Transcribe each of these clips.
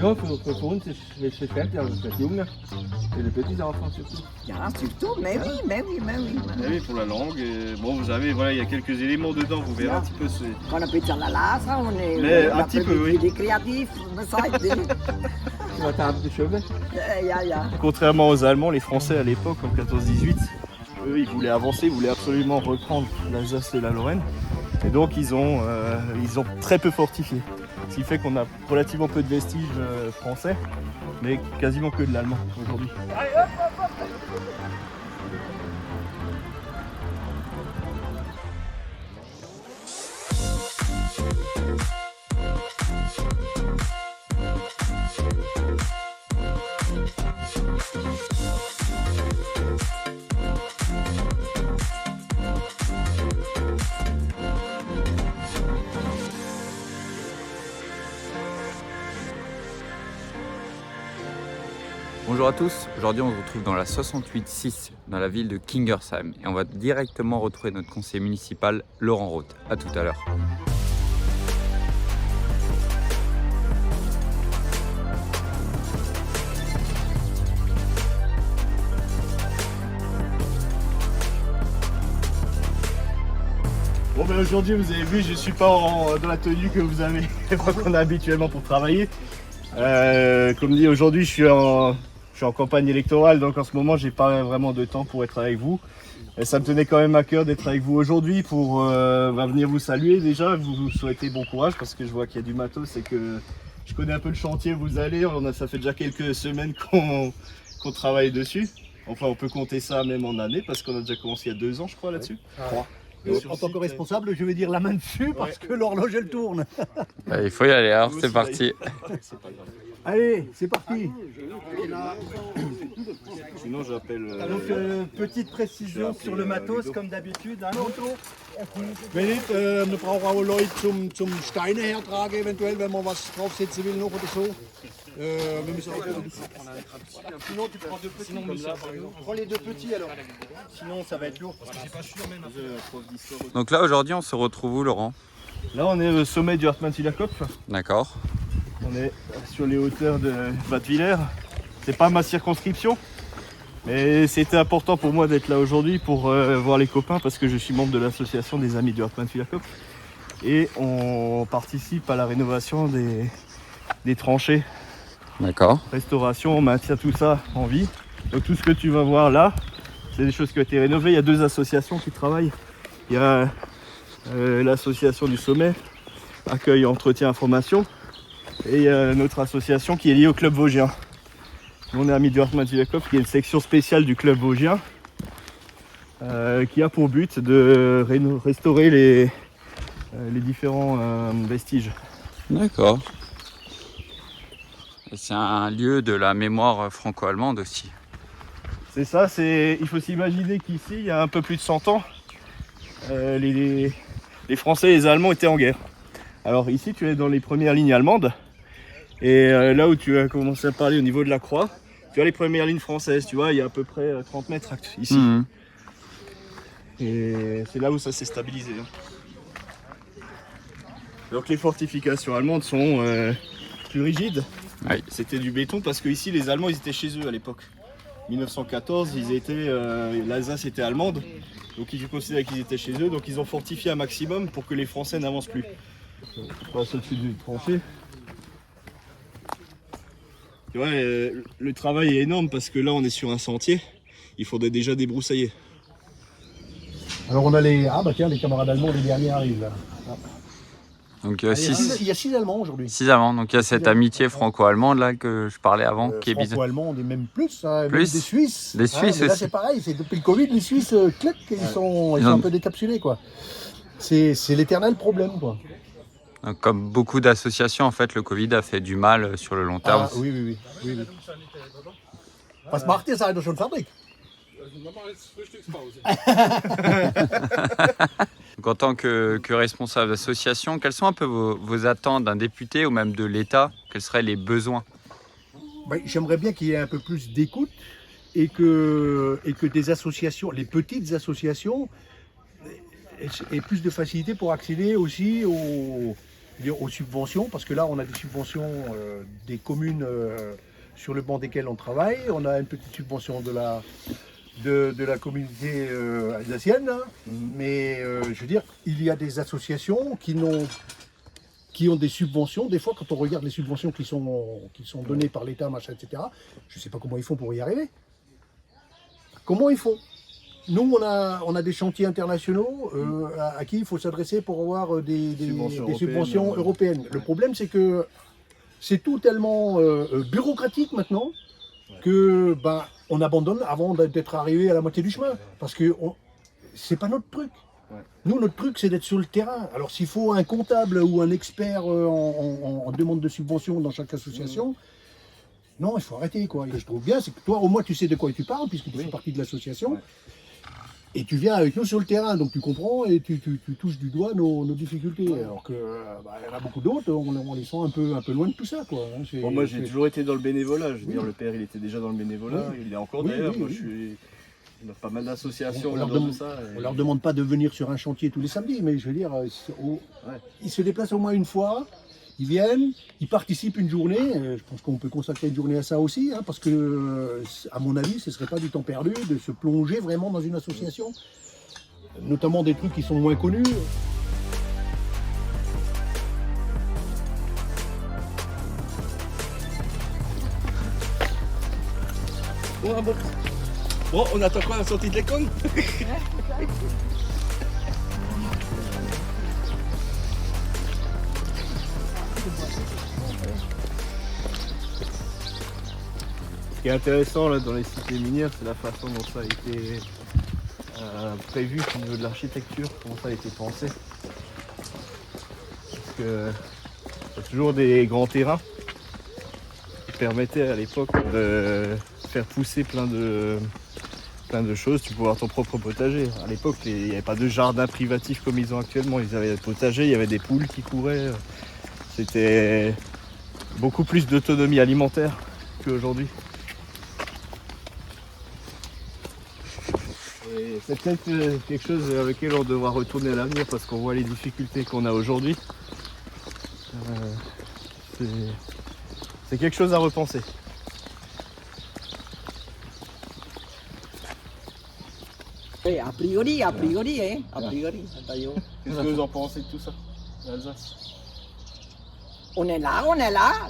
Ja, für uns ist es fertig, also für die Jungen, et les petits enfants surtout. Ah, surtout, mais oui, mais oui, mais oui. Ah oui, pour la langue. Et bon, vous avez, voilà, il y a quelques éléments dedans, vous verrez un petit peu. Quand on peut la lasa, on est Mais un petit peu, oui. des créatifs, ça aide. Tu vas t'arrêter de cheveux. Ja. Contrairement aux Allemands, les Français à l'époque, en 14-18, eux, ils voulaient avancer, ils voulaient absolument reprendre l'Alsace et la Lorraine. Et donc, ils ont très peu fortifié. Ce qui fait qu'on a relativement peu de vestiges français, mais quasiment que de l'allemand aujourd'hui. Bonjour à tous, aujourd'hui on se retrouve dans la 68-6 dans la ville de Kingersheim et on va directement retrouver notre conseiller municipal Laurent Roth. A tout à l'heure. Bon ben aujourd'hui vous avez vu, je suis pas dans la tenue que vous avez qu'on a habituellement pour travailler. Comme dit aujourd'hui je suis en campagne électorale, donc en ce moment j'ai pas vraiment de temps pour être avec vous. Et ça me tenait quand même à cœur d'être avec vous aujourd'hui pour venir vous saluer déjà, vous souhaiter bon courage parce que je vois qu'il y a du matos et que je connais un peu le chantier où vous allez. Ça fait déjà quelques semaines qu'on travaille dessus. Enfin on peut compter ça même en année parce qu'on a déjà commencé il y a 2 ans je crois là-dessus. 3. En tant que responsable, je vais dire la main dessus parce que l'horloge elle tourne. Il faut y aller, alors c'est parti. Allez, c'est parti. Sinon j'appelle... Donc, petite précision sur le matos comme d'habitude. Wenn nicht, wir brauchen auch Leute zum Steine hertragen, eventuell, wenn man was draufsetzen will noch oder so. Wir müssen auch Sinon, tu prends 2 petits comme ça. Prends les 2 petits alors. Sinon, ça va être lourd. Donc là aujourd'hui on se retrouve où Laurent? Là on est au sommet du Hartmann-Süderkopf. D'accord. On est sur les hauteurs de Wattwiller. C'est pas ma circonscription, mais c'était important pour moi d'être là aujourd'hui pour voir les copains parce que je suis membre de l'association des amis du Hartmann-Süderkopf et on participe à la rénovation des tranchées. D'accord. Restauration, on maintient tout ça en vie. Donc tout ce que tu vas voir là, c'est des choses qui ont été rénovées. Il y a 2 associations qui travaillent. Il y a l'association du sommet, accueil, entretien, information. Et il y a notre association qui est liée au club vosgien. On est amis du Hartmann-Süderkopf, qui est une section spéciale du club vosgien qui a pour but de restaurer les différents vestiges. D'accord. Et c'est un lieu de la mémoire franco-allemande aussi. C'est ça, il faut s'imaginer qu'ici, il y a un peu plus de 100 ans, les Français et les Allemands étaient en guerre. Alors ici, tu es dans les premières lignes allemandes. Et là où tu as commencé à parler au niveau de la croix, tu as les premières lignes françaises, tu vois, il y a à peu près 30 mètres ici. Mmh. Et c'est là où ça s'est stabilisé. Donc les fortifications allemandes sont plus rigides. Oui. C'était du béton parce que ici les Allemands ils étaient chez eux à l'époque. 1914, l'Alsace était allemande, donc ils considéraient qu'ils étaient chez eux, donc ils ont fortifié un maximum pour que les Français n'avancent plus. On passe au-dessus du tranchée. Tu vois, le travail est énorme parce que là on est sur un sentier, il faudrait déjà débroussailler. Alors on a les... Ah bah tiens, les camarades allemands, les derniers arrivent là. Donc Il y a 6 Allemands aujourd'hui. 6 Allemands, donc il y a cette amitié franco-allemande là que je parlais avant qui est bizarre. Franco-allemands et même plus, hein, Plus. même des Suisses. Des Suisses mais là aussi. c'est pareil, c'est depuis le Covid, les Suisses claquent, ils sont un peu décapsulés quoi. C'est l'éternel problème quoi. Donc, comme beaucoup d'associations, en fait, le Covid a fait du mal sur le long terme. Ah, oui. Was macht ihr? Seid ihr schon fertig? Donc, en tant que responsable d'association, quelles sont un peu vos attentes d'un député ou même de l'État? Quels seraient les besoins? J'aimerais bien qu'il y ait un peu plus d'écoute et que des associations, les petites associations, aient plus de facilité pour accéder aussi dire, aux subventions, parce que là, on a des subventions des communes sur le banc desquelles on travaille. On a une petite subvention de la communauté alsacienne. Hein. Mais je veux dire, il y a des associations qui ont des subventions. Des fois, quand on regarde les subventions qui sont données par l'État, machin, etc., je ne sais pas comment ils font pour y arriver. Comment ils font? Nous, on a des chantiers internationaux à qui il faut s'adresser pour avoir des subventions européennes. Le problème, c'est que c'est tout tellement bureaucratique maintenant que on abandonne avant d'être arrivé à la moitié du chemin. Parce que c'est pas notre truc. Nous, notre truc, c'est d'être sur le terrain. Alors, s'il faut un comptable ou un expert en demande de subvention dans chaque association, non, il faut arrêter, quoi. Et je trouve bien, c'est que toi, au moins, tu sais de quoi tu parles, puisque tu fais partie de l'association. Et tu viens avec nous sur le terrain, donc tu comprends et tu touches du doigt nos difficultés. Alors que y en a beaucoup d'autres, on les sent un peu loin de tout ça, quoi. Bon, moi, j'ai toujours été dans le bénévolat. Je veux dire, le père, il était déjà dans le bénévolat. Il est encore d'ailleurs. Moi, je suis... Il y a pas mal d'associations. On leur demande pas de venir sur un chantier tous les samedis, mais je veux dire, ils se déplacent au moins une fois, ils viennent, ils participent une journée. Je pense qu'on peut consacrer une journée à ça aussi, hein, parce que, à mon avis, ce serait pas du temps perdu de se plonger vraiment dans une association, notamment des trucs qui sont moins connus. Bon, on attend quoi la sortie de l'école? Ce qui est intéressant là, dans les cités minières, c'est la façon dont ça a été prévu au niveau de l'architecture, comment ça a été pensé. Parce que il y a toujours des grands terrains qui permettaient à l'époque de faire pousser plein de choses. Tu pouvais avoir ton propre potager. À l'époque, il n'y avait pas de jardin privatif comme ils ont actuellement. Ils avaient des potagers, il y avait des poules qui couraient. C'était beaucoup plus d'autonomie alimentaire qu'aujourd'hui. Et c'est peut-être quelque chose avec lequel on devra retourner à l'avenir parce qu'on voit les difficultés qu'on a aujourd'hui. C'est quelque chose à repenser. A priori, hein. A priori. Qu'est-ce que vous en pensez de tout ça, l'Alsace? On est là,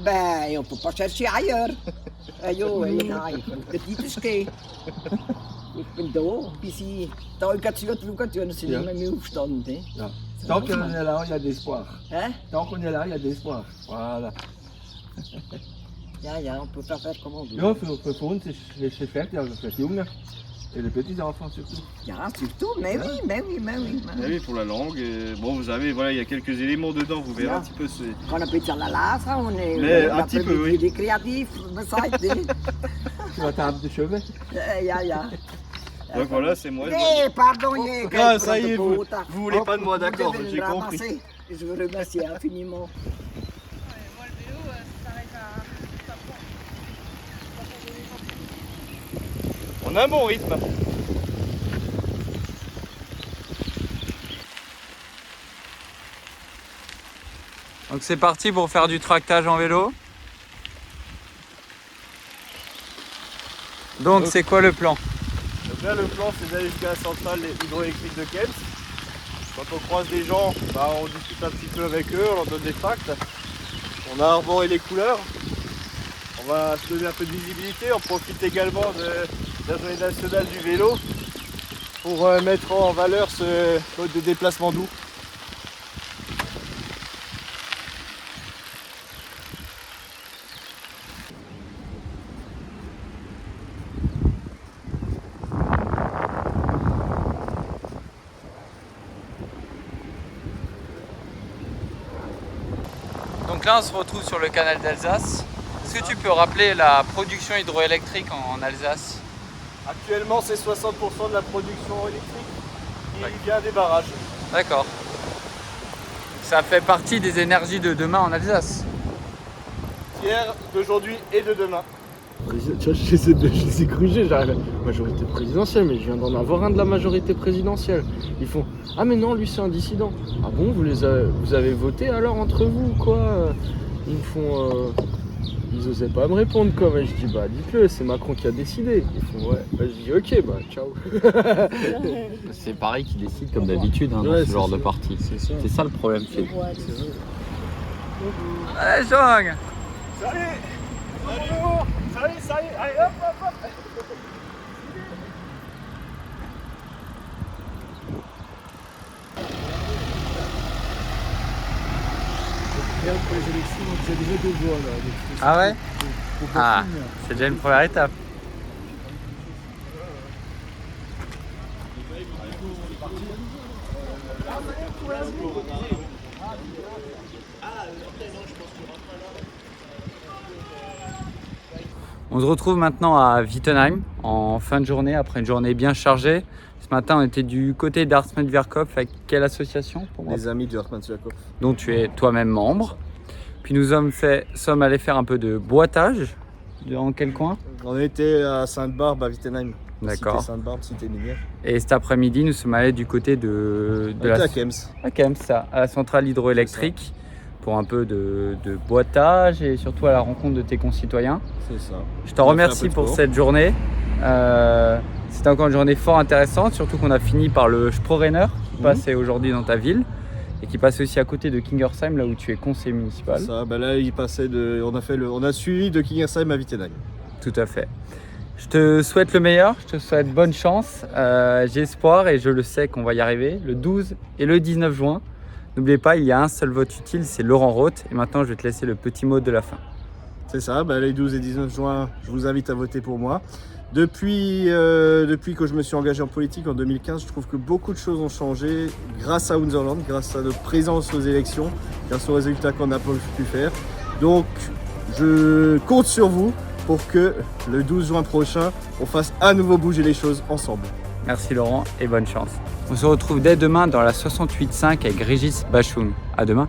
ben on peut pas chercher ailleurs. Nein, dit es geht. Ich bin da, bis ich die Augen zuschauen, dann sind immer mehr aufgestanden. Ja. Tant qu'on est là, il y a de l'espoir. Hein? Tant qu'on est là, il y a de l'espoir. Voilà. Ja, on peut pas faire comme on veut. Ja, für uns ist es fertig, also für die Jungen et les petits enfants surtout. Ja, surtout, mais oui. Oui, pour la langue. Bon, vous avez, voilà, il y a quelques éléments dedans, vous verrez un petit peu. Quand on peut la lasse, on est un petit peu, oui. Des créatifs, vous savez. Tu vas table de chevet. Ja. Donc voilà, c'est moi. Pardon, Ah, ça y est, vous voulez pas de moi, d'accord, Vous devez j'ai le compris. ramasser. Je vous remercie infiniment. Moi, le vélo, ça s'arrête à On a un bon rythme. Donc c'est parti pour faire du tractage en vélo. Donc c'est quoi le plan? Donc là, le plan, c'est d'aller jusqu'à la centrale hydroélectrique de Kems. Quand on croise des gens, on discute un petit peu avec eux, on leur donne des tracts. On a arboré les couleurs. On va se donner un peu de visibilité. On profite également de la journée nationale du vélo pour mettre en valeur ce mode de déplacement doux. Donc là on se retrouve sur le canal d'Alsace. Est-ce que tu peux rappeler la production hydroélectrique en Alsace? Actuellement, c'est 60% de la production électrique qui vient des barrages. D'accord. Ça fait partie des énergies de demain en Alsace. Hier, d'aujourd'hui et de demain. Tu vois, je les ai grugés, j'arrive à la majorité présidentielle, mais je viens d'en avoir un de la majorité présidentielle. Ils font « Ah mais non, lui c'est un dissident. » Ah bon, vous avez voté alors entre vous ou quoi? Ils me font... Ils osaient pas me répondre quoi, mais je dis bah dites-le, c'est Macron qui a décidé. Ils font ouais, bah, je dis ok, bah ciao. C'est Paris qui décide comme d'habitude dans Ouais, ce genre ça. de parti. C'est ça le problème. C'est... Allez, Jean! Pour les élections, vous avez déjà 2 voix là. Ah ouais? Ah, c'est déjà une première étape. On se retrouve maintenant à Wittenheim en fin de journée, après une journée bien chargée. Ce matin, on était du côté d'Hartmannswerkhof avec quelle association pour moi? Les amis du Hartmannswerkhof. Dont tu es toi-même membre. Puis nous sommes allés faire un peu de boitage. Dans quel coin? On était à Sainte-Barbe, à Wittenheim. D'accord. Cité Sainte-Barbe, cité minière. Et cet après-midi, nous sommes allés du côté de La Kems. à Kems, ça, à la centrale hydroélectrique, pour un peu de boitage et surtout à la rencontre de tes concitoyens. C'est ça. Je te On a fait un remercie peu de pour sport. cette journée. C'était encore une journée fort intéressante, surtout qu'on a fini par le Sprorenner qui passait aujourd'hui dans ta ville et qui passait aussi à côté de Kingersheim, là où tu es conseiller municipal. C'est ça. Bah là, il passait on a suivi de Kingersheim à Wittenheim. Tout à fait. Je te souhaite le meilleur, je te souhaite bonne chance. J'ai espoir et je le sais qu'on va y arriver le 12 et le 19 juin. N'oubliez pas, il y a un seul vote utile, c'est Laurent Roth. Et maintenant, je vais te laisser le petit mot de la fin. C'est ça, bah les 12 et 19 juin, je vous invite à voter pour moi. Depuis que je me suis engagé en politique en 2015, je trouve que beaucoup de choses ont changé grâce à Unserland, grâce à notre présence aux élections, grâce aux résultats qu'on a pu faire. Donc, je compte sur vous pour que le 12 juin prochain, on fasse à nouveau bouger les choses ensemble. Merci Laurent et bonne chance. On se retrouve dès demain dans la 68.5 avec Régis Bachoun. À demain.